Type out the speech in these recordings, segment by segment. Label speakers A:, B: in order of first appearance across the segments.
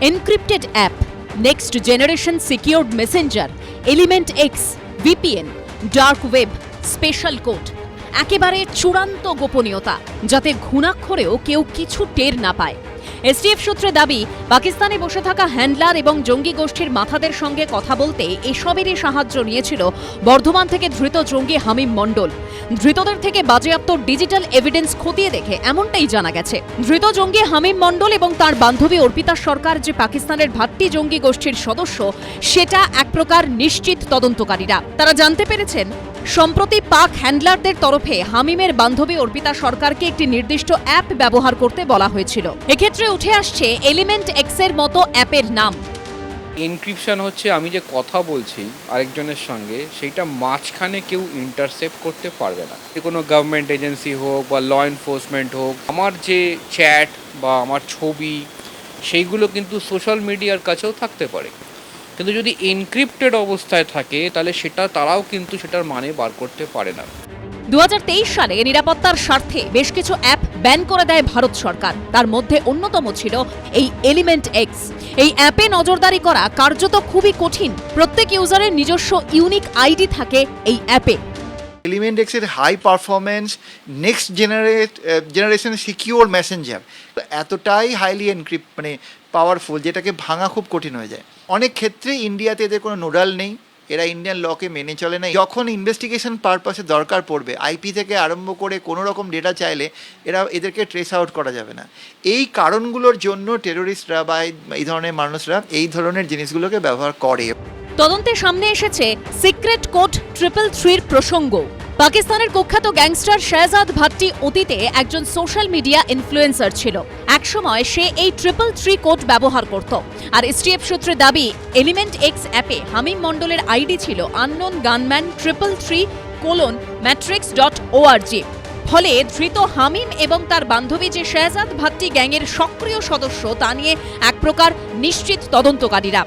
A: Encrypted app, next generation secured Messenger, element x, VPN, dark web, special code, একেবারে চূড়ান্ত গোপনীয়তা, যাতে ঘুণাক্ষরেও কেউ কিছু টের না পায়। এসটিএফ সূত্রে দাবি, পাকিস্তানে বসে থাকা হ্যান্ডলার এবং জঙ্গি গোষ্ঠীর মাথাদের সঙ্গে কথা বলতে এসবেরই সাহায্য নিয়েছিল বর্ধমান থেকে ধৃত জঙ্গি হামিম মণ্ডল। ধৃতদের থেকে বাজেয়াপ্ত ডিজিটাল এভিডেন্স খতিয়ে দেখে এমনটাই জানা গেছে, ধৃত জঙ্গি হামিম মণ্ডল এবং তার বান্ধবী অর্পিতা সরকার যে পাকিস্তানের ভাট্টি জঙ্গি গোষ্ঠীর সদস্য, সেটা এক প্রকার নিশ্চিত তদন্তকারীরা। তারা জানতে পেরেছেন, সম্প্রতি পাক হ্যান্ডলারদের তরফে হামিমের বান্ধবী অর্পিতা সরকারকে একটি নির্দিষ্ট অ্যাপ ব্যবহার করতে বলা হয়েছিল। এক্ষেত্রে উঠে আসছে এলিমেন্ট এক্সের মতো অ্যাপের নাম।
B: এনক্রিপশন হচ্ছে আমি যে কথা বলছি আরেকজনের সঙ্গে, সেইটা মাঝখানে কেউ ইন্টারসেপ্ট করতে পারবে না। কোনো গভর্নমেন্ট এজেন্সি হোক বা ল এনফোর্সমেন্ট হোক, আমার যে চ্যাট বা আমার ছবি সেইগুলো কিন্তু সোশ্যাল মিডিয়ার কাছেও থাকতে পারে, কিন্তু যদি এনক্রিপ্টেড অবস্থায় থাকে তাহলে তারাও কিন্তু সেটার মানে বার করতে পারে না।
A: 2023 সালে নিরাপত্তার স্বার্থে বেশ কিছু অ্যাপ ব্যান করে দেয় ভারত সরকার। তার মধ্যে অন্যতম ছিল এই এলিমেন্ট এক্স। এই অ্যাপে নজরদারি করা কার্যত খুবই কঠিন। প্রত্যেক ইউজারের নিজস্ব ইউনিক আইডি থাকে এই অ্যাপে।
C: এলিমেন্ট এক্সের high performance next generation secure messenger এতটাই হাইলি পাওয়ারফুল, যেটাকে ভাঙা খুব কঠিন হয়ে যায়। অনেক ক্ষেত্রে ইন্ডিয়াতে এদের কোনো নোডাল নেই, এরা ইন্ডিয়ান লকে মেনে চলে না। যখন ইনভেস্টিগেশন পারপাসে দরকার পড়বে, আইপি থেকে আরম্ভ করে কোনো রকম ডেটা চাইলে এদেরকে ট্রেস আউট করা যাবে না। এই কারণগুলোর জন্য টেরোরিস্টরা বা এই ধরনের মানুষরা এই ধরনের জিনিসগুলোকে ব্যবহার করে।
A: তদন্তে সামনে এসেছে সিক্রেট কোড 333-র প্রসঙ্গ। পাকিস্তানের কুখ্যাত গ্যাংস্টার শাহজাদ ভাট্টি অতীতে একজন সোশ্যাল মিডিয়া ইনফ্লুয়েন্সার ছিল। একসময় সে এই 333 কোড ব্যবহার করত। আর এসটিএফ সূত্রে দাবি, এলিমেন্ট এক্স অ্যাপে হামিম মণ্ডলের আইডি ছিল আননোন গানম্যান 333:matrix.org। ফলে ধৃত হামিম এবং তার বান্ধবী যে শাহজাদ ভাট্টি গ্যাংয়ের সক্রিয় সদস্য, তা নিয়ে এক প্রকার নিশ্চিত তদন্তকারীরা।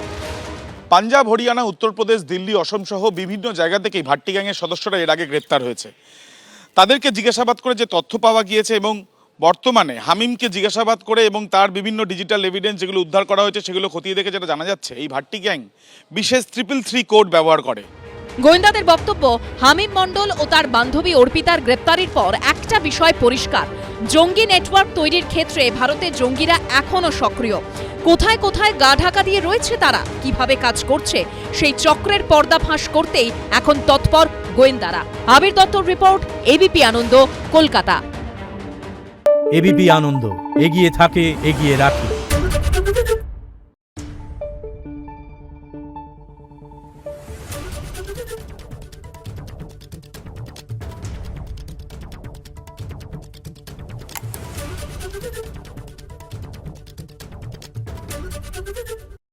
D: পাঞ্জাব, হরিয়ানা, উত্তরপ্রদেশ, দিল্লি, অসম সহ বিভিন্ন জায়গা থেকেই ভাট্টি গ্যাংয়ের সদস্যরা এর আগে গ্রেপ্তার হয়েছে। তাদেরকে জিজ্ঞাসাবাদ করে যে তথ্য পাওয়া গিয়েছে এবং বর্তমানে হামিমকে জিজ্ঞাসাবাদ করে এবং তার বিভিন্ন ডিজিটাল এভিডেন্স যেগুলো উদ্ধার করা হয়েছে সেগুলো খতিয়ে দেখে যেটা জানা যাচ্ছে, এই ভাট্টি গ্যাং বিশেষ 333 কোড ব্যবহার করে।
A: গোয়েন্দাদের বক্তব্য, হামিম মণ্ডল ও তার বান্ধবী অর্পিতার গ্রেপ্তারির পর একটা বিষয় পরিষ্কার, জঙ্গি নেটওয়ার্ক তৈরির ক্ষেত্রে ভারতের জঙ্গিরা এখনও সক্রিয়। কোথায় কোথায় গা ঢাকা দিয়ে রয়েছে তারা, কিভাবে কাজ করছে, সেই চক্রের পর্দাফাঁস করতেই এখন তৎপর গোয়েন্দারা। আবির দত্তর রিপোর্ট, এবিপি আনন্দ, কলকাতা।
E: এবিপি আনন্দ, এগিয়ে থাকে, এগিয়ে রাখে।